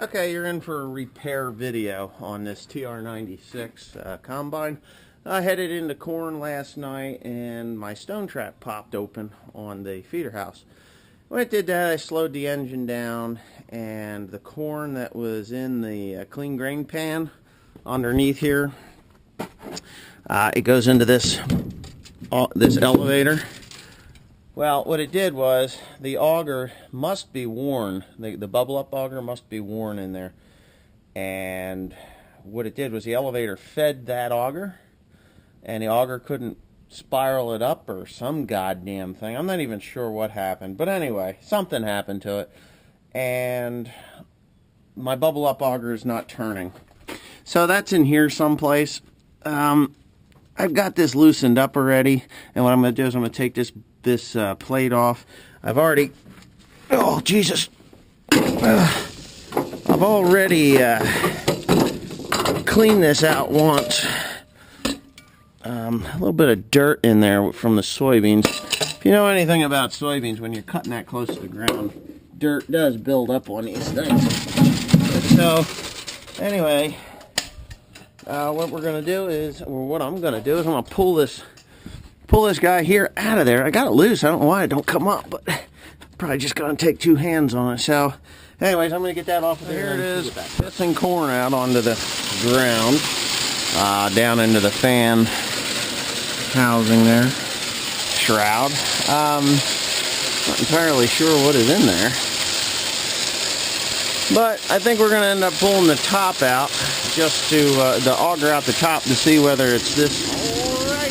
Okay, you're in for a repair video on this TR96 combine. I headed into corn last night and my stone trap popped open on the feeder house. When it did that, I slowed the engine down, and the corn that was in the clean grain pan underneath here, it goes into this elevator. Well, what it did was the auger must be worn. The bubble up auger must be worn in there. And what it did was the elevator fed that auger, and the auger couldn't spiral it up or some goddamn thing. I'm not even sure what happened. But anyway, something happened to it. And my bubble up auger is not turning. So that's in here someplace. I've got this loosened up already. And what I'm going to do is I'm going to take this plate off. I've already, oh Jesus, I've already cleaned this out once. A little bit of dirt in there from the soybeans. If you know anything about soybeans, when you're cutting that close to the ground, dirt does build up on these things. So anyway, what we're gonna do is, or what I'm gonna do is, I'm gonna pull this guy here out of there. I got it loose. I don't know why it don't come up, but probably just gonna take two hands on it. So anyways, I'm gonna get that off of there. Here it is, pissing corn out onto the ground, down into the fan housing there, shroud. Not entirely sure what is in there, but I think we're gonna end up pulling the top out, just to the auger out the top, to see whether it's this.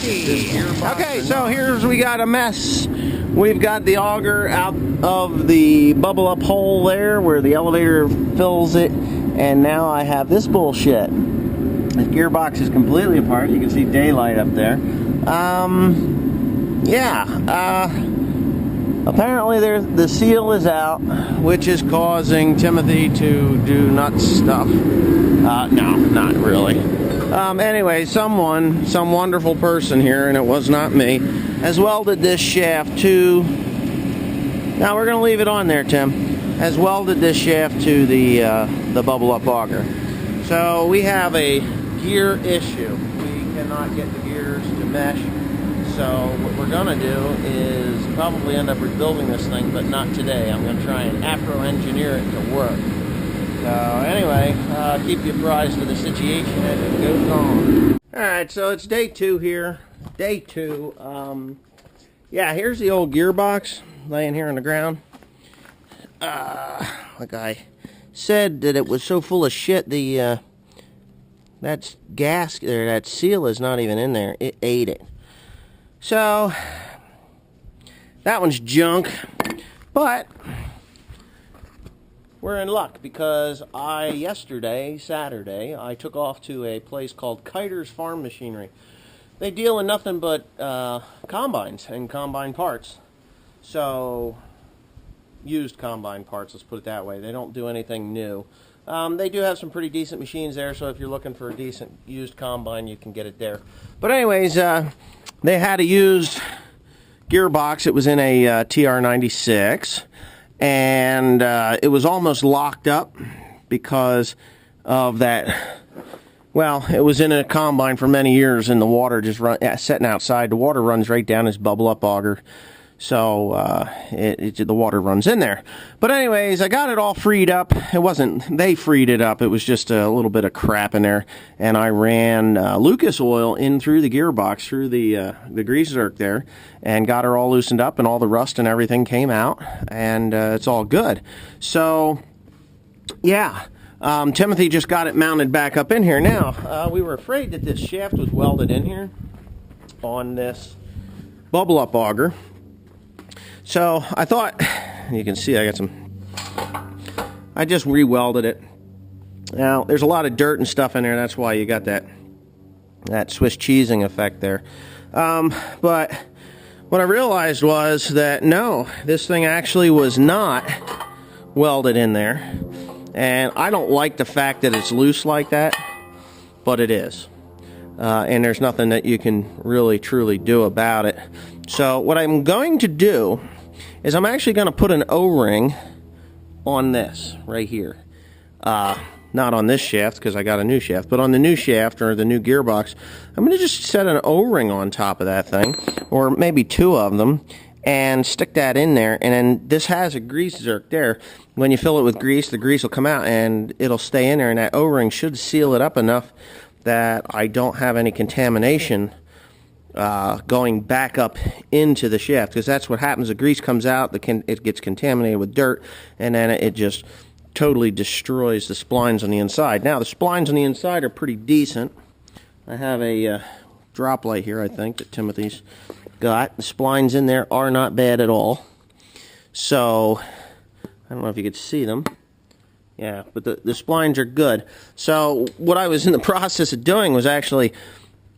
Okay, so we got a mess. We've got the auger out of the bubble up hole there where the elevator fills it, and now I have this bullshit. The gearbox is completely apart. You can see daylight up there. Apparently the seal is out, which is causing Timothy to do nuts stuff. No, not really. Anyway, some wonderful person here, and it was not me, has welded this shaft to, now we're going to leave it on there, Tim, has welded this shaft to the bubble up auger. So we have a gear issue. We cannot get the gears to mesh. So what we're going to do is probably end up rebuilding this thing, but not today. I'm going to try and Afro-engineer it to work. So anyway, keep you apprised of the situation as it goes on. Alright, so it's day 2 here. Day 2. Yeah, here's the old gearbox laying here on the ground. Like I said, that it was so full of shit, that gasket there, that seal is not even in there. It ate it. So that one's junk, but we're in luck, because yesterday, Saturday, I took off to a place called Kiter's Farm Machinery. They deal in nothing but combines and combine parts. So, used combine parts, let's put it that way. They don't do anything new. They do have some pretty decent machines there, so if you're looking for a decent used combine, you can get it there. But anyways, they had a used gearbox. It was in a TR96. And it was almost locked up because of that. Well, it was in a combine for many years, and the water just sitting outside. The water runs right down this bubble up auger, so the water runs in there. But anyways, I got it all freed up. It wasn't they freed it up. It was just a little bit of crap in there, and I ran Lucas oil in through the gearbox, through the grease zerk there, and got her all loosened up, and all the rust and everything came out, and it's all good. So yeah, Timothy just got it mounted back up in here. Now we were afraid that this shaft was welded in here on this bubble up auger. So I thought, you can see I just re-welded it. Now there's a lot of dirt and stuff in there, that's why you got that Swiss cheesing effect there. But what I realized was that no, this thing actually was not welded in there. And I don't like the fact that it's loose like that, but it is. And there's nothing that you can really truly do about it. So what I'm going to do is I'm actually going to put an O-ring on this right here. Not on this shaft because I got a new shaft, but on the new shaft or the new gearbox, I'm going to just set an O-ring on top of that thing, or maybe 2 of them, and stick that in there. And then this has a grease zerk there. When you fill it with grease, the grease will come out and it'll stay in there, and that O-ring should seal it up enough that I don't have any contamination going back up into the shaft, because that's what happens. The grease comes out, it gets contaminated with dirt, and then it just totally destroys the splines on the inside. Now, the splines on the inside are pretty decent. I have a drop light here, I think, that Timothy's got. The splines in there are not bad at all. So, I don't know if you could see them. Yeah, but the splines are good. So, what I was in the process of doing was actually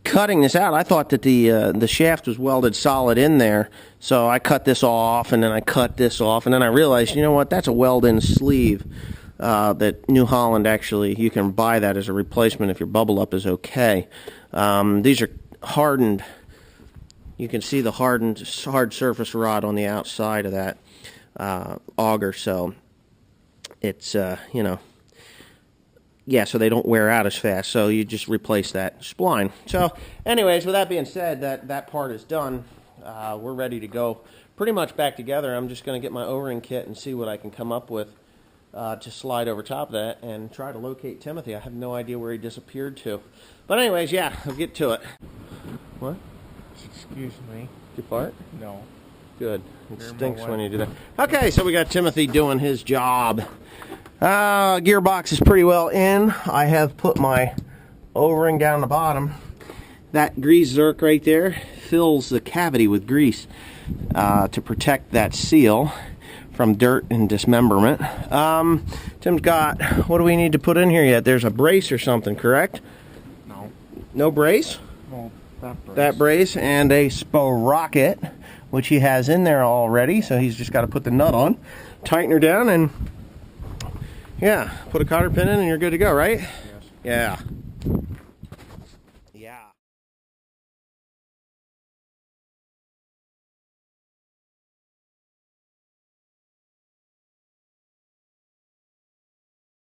cutting this out. I thought that the shaft was welded solid in there, so I cut this off, and then I cut this off, and then I realized, you know what, that's a weld-in sleeve that New Holland actually, you can buy that as a replacement if your bubble up is okay. These are hardened. You can see the hard surface rod on the outside of that auger, so it's, you know, yeah, so they don't wear out as fast, so you just replace that spline. So, anyways, with that being said, that part is done. We're ready to go pretty much back together. I'm just going to get my O-ring kit and see what I can come up with to slide over top of that and try to locate Timothy. I have no idea where he disappeared to. But anyways, yeah, I'll get to it. What? Excuse me. Did you fart? No. Good. It stinks when you do that. Okay, so we got Timothy doing his job. Gearbox is pretty well in. I have put my O-ring down the bottom. That grease zerk right there fills the cavity with grease to protect that seal from dirt and dismemberment. Tim's got, what do we need to put in here yet? There's a brace or something, correct? No. No brace? No, that brace. That brace and a sprocket, which he has in there already, so he's just got to put the nut on, tighten her down, and yeah, put a cotter pin in and you're good to go, right? Yes. Yeah.